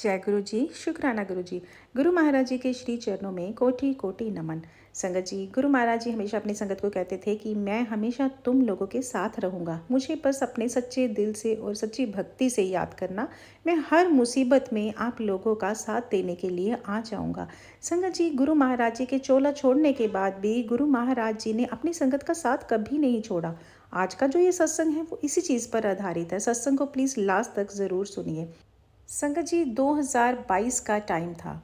जय गुरु जी, शुक्राना गुरु जी। गुरु महाराज जी के श्री चरणों में कोटि कोटि नमन। संगत जी, गुरु महाराज जी हमेशा अपनी संगत को कहते थे कि मैं हमेशा तुम लोगों के साथ रहूँगा, मुझे बस अपने सच्चे दिल से और सच्ची भक्ति से याद करना। मैं हर मुसीबत में आप लोगों का साथ देने के लिए आ जाऊँगा। संगत जी, गुरु महाराज जी के चोला छोड़ने के बाद भी गुरु महाराज जी ने अपनी संगत का साथ कभी नहीं छोड़ा। आज का जो ये सत्संग है वो इसी चीज़ पर आधारित है। सत्संग को प्लीज़ लास्ट तक ज़रूर सुनिए। संगत जी, 2022 का टाइम था।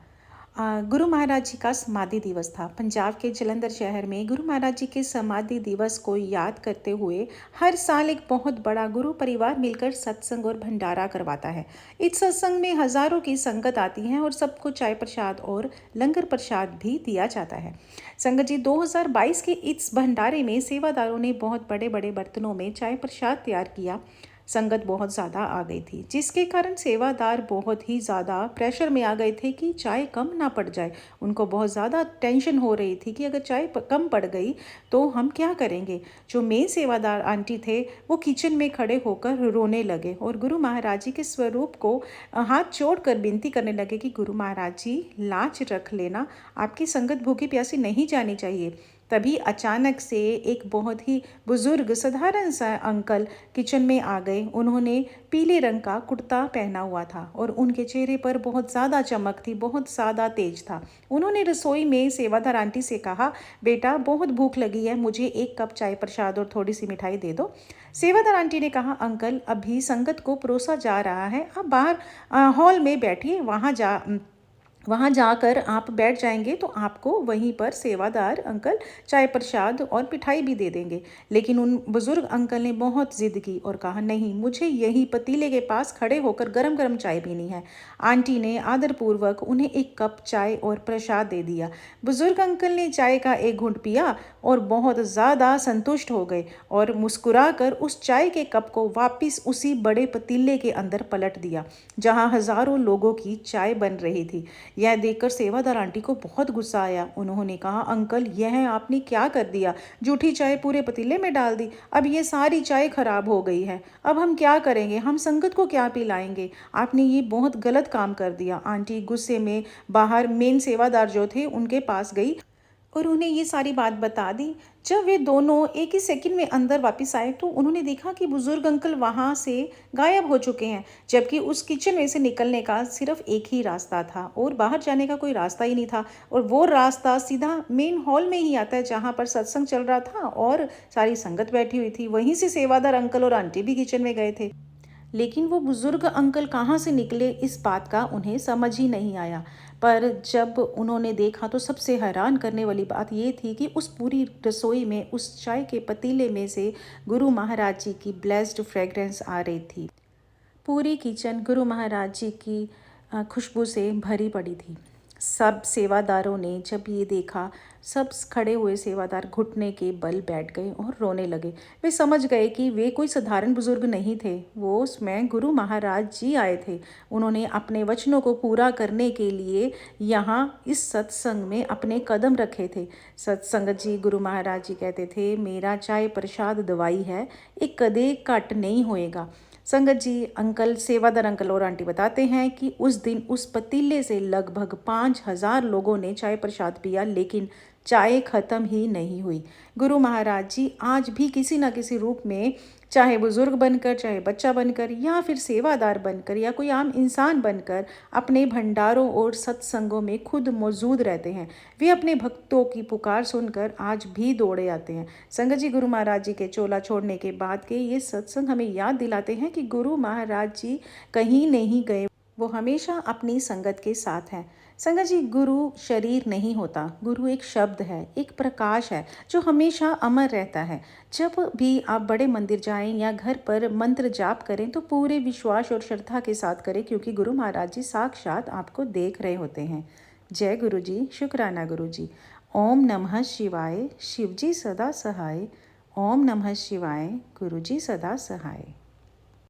गुरु महाराज जी का समाधि दिवस था। पंजाब के जलंधर शहर में गुरु महाराज जी के समाधि दिवस को याद करते हुए हर साल एक बहुत बड़ा गुरु परिवार मिलकर सत्संग और भंडारा करवाता है। इस सत्संग में हजारों की संगत आती है और सबको चाय प्रसाद और लंगर प्रसाद भी दिया जाता है। संगत जी, 2022 के इस भंडारे में सेवादारों ने बहुत बड़े बड़े बर्तनों में चाय प्रसाद तैयार किया। संगत बहुत ज़्यादा आ गई थी, जिसके कारण सेवादार बहुत ही ज़्यादा प्रेशर में आ गए थे कि चाय कम ना पड़ जाए। उनको बहुत ज़्यादा टेंशन हो रही थी कि अगर चाय कम पड़ गई तो हम क्या करेंगे। जो मेन सेवादार आंटी थे वो किचन में खड़े होकर रोने लगे और गुरु महाराज जी के स्वरूप को हाथ जोड़कर विनती करने लगे कि गुरु महाराज जी, लाज रख लेना, आपकी संगत भूखी प्यासी नहीं जानी चाहिए। तभी अचानक से एक बहुत ही बुजुर्ग साधारण सा अंकल किचन में आ गए। उन्होंने पीले रंग का कुर्ता पहना हुआ था और उनके चेहरे पर बहुत ज़्यादा चमक थी, बहुत ज़्यादा तेज था। उन्होंने रसोई में सेवादार आंटी से कहा, बेटा बहुत भूख लगी है, मुझे एक कप चाय प्रसाद और थोड़ी सी मिठाई दे दो। सेवादार आंटी ने कहा, अंकल अभी संगत को परोसा जा रहा है, आप बाहर हॉल में बैठिए, वहाँ जाकर आप बैठ जाएंगे तो आपको वहीं पर सेवादार अंकल चाय प्रसाद और मिठाई भी दे देंगे। लेकिन उन बुजुर्ग अंकल ने बहुत ज़िद की और कहा, नहीं, मुझे यही पतीले के पास खड़े होकर गरम गरम चाय पीनी है। आंटी ने आदरपूर्वक उन्हें एक कप चाय और प्रसाद दे दिया। बुजुर्ग अंकल ने चाय का एक घूंट पिया और बहुत ज़्यादा संतुष्ट हो गए और मुस्कुराकर उस चाय के कप को वापस उसी बड़े पतीले के अंदर पलट दिया जहाँ हज़ारों लोगों की चाय बन रही थी। यह देखकर सेवादार आंटी को बहुत गुस्सा आया। उन्होंने कहा, अंकल यह आपने क्या कर दिया, जूठी चाय पूरे पतीले में डाल दी, अब ये सारी चाय खराब हो गई है, अब हम क्या करेंगे, हम संगत को क्या पिलाएंगे, आपने ये बहुत गलत काम कर दिया। आंटी गुस्से में बाहर मेन सेवादार जो थे उनके पास गई और उन्हें ये सारी बात बता दी। जब वे दोनों एक ही सेकंड में अंदर वापस आए तो उन्होंने देखा कि बुजुर्ग अंकल वहाँ से गायब हो चुके हैं, जबकि उस किचन में से निकलने का सिर्फ एक ही रास्ता था और बाहर जाने का कोई रास्ता ही नहीं था। और वो रास्ता सीधा मेन हॉल में ही आता है जहाँ पर सत्संग चल रहा था और सारी संगत बैठी हुई थी। वहीं से सेवादार अंकल और आंटी भी किचन में गए थे, लेकिन वो बुजुर्ग अंकल कहाँ से निकले इस बात का उन्हें समझ ही नहीं आया। पर जब उन्होंने देखा तो सबसे हैरान करने वाली बात ये थी कि उस पूरी रसोई में उस चाय के पतीले में से गुरु महाराज जी की ब्लेस्ड फ्रेग्रेंस आ रही थी। पूरी किचन गुरु महाराज जी की खुशबू से भरी पड़ी थी। सब सेवादारों ने जब ये देखा, सब खड़े हुए सेवादार घुटने के बल बैठ गए और रोने लगे। वे समझ गए कि वे कोई साधारण बुजुर्ग नहीं थे, वो उसमें गुरु महाराज जी आए थे। उन्होंने अपने वचनों को पूरा करने के लिए यहाँ इस सत्संग में अपने कदम रखे थे। सत्संगत जी, गुरु महाराज जी कहते थे, मेरा चाय प्रसाद दवाई है, एक कदे घट नहीं होएगा। संगत जी, अंकल सेवादार अंकल और आंटी बताते हैं कि उस दिन उस पतीले से लगभग 5,000 लोगों ने चाय प्रसाद पिया, लेकिन चाय खत्म ही नहीं हुई। गुरु महाराज जी आज भी किसी न किसी रूप में, चाहे बुजुर्ग बनकर, चाहे बच्चा बनकर, या फिर सेवादार बनकर, या कोई आम इंसान बनकर, अपने भंडारों और सत्संगों में खुद मौजूद रहते हैं। वे अपने भक्तों की पुकार सुनकर आज भी दौड़े आते हैं। संगत जी, गुरु महाराज जी के चोला छोड़ने के बाद के ये सत्संग हमें याद दिलाते हैं कि गुरु महाराज जी कहीं नहीं गए, वो हमेशा अपनी संगत के साथ हैं। संगत जी, गुरु शरीर नहीं होता, गुरु एक शब्द है, एक प्रकाश है जो हमेशा अमर रहता है। जब भी आप बड़े मंदिर जाएं या घर पर मंत्र जाप करें तो पूरे विश्वास और श्रद्धा के साथ करें, क्योंकि गुरु महाराज जी साक्षात आपको देख रहे होते हैं। जय गुरु जी, शुक्राना गुरु जी। ओम नमः शिवाय, शिव जी सदा सहाय। ओम नमः शिवाय, गुरु जी सदा सहाय।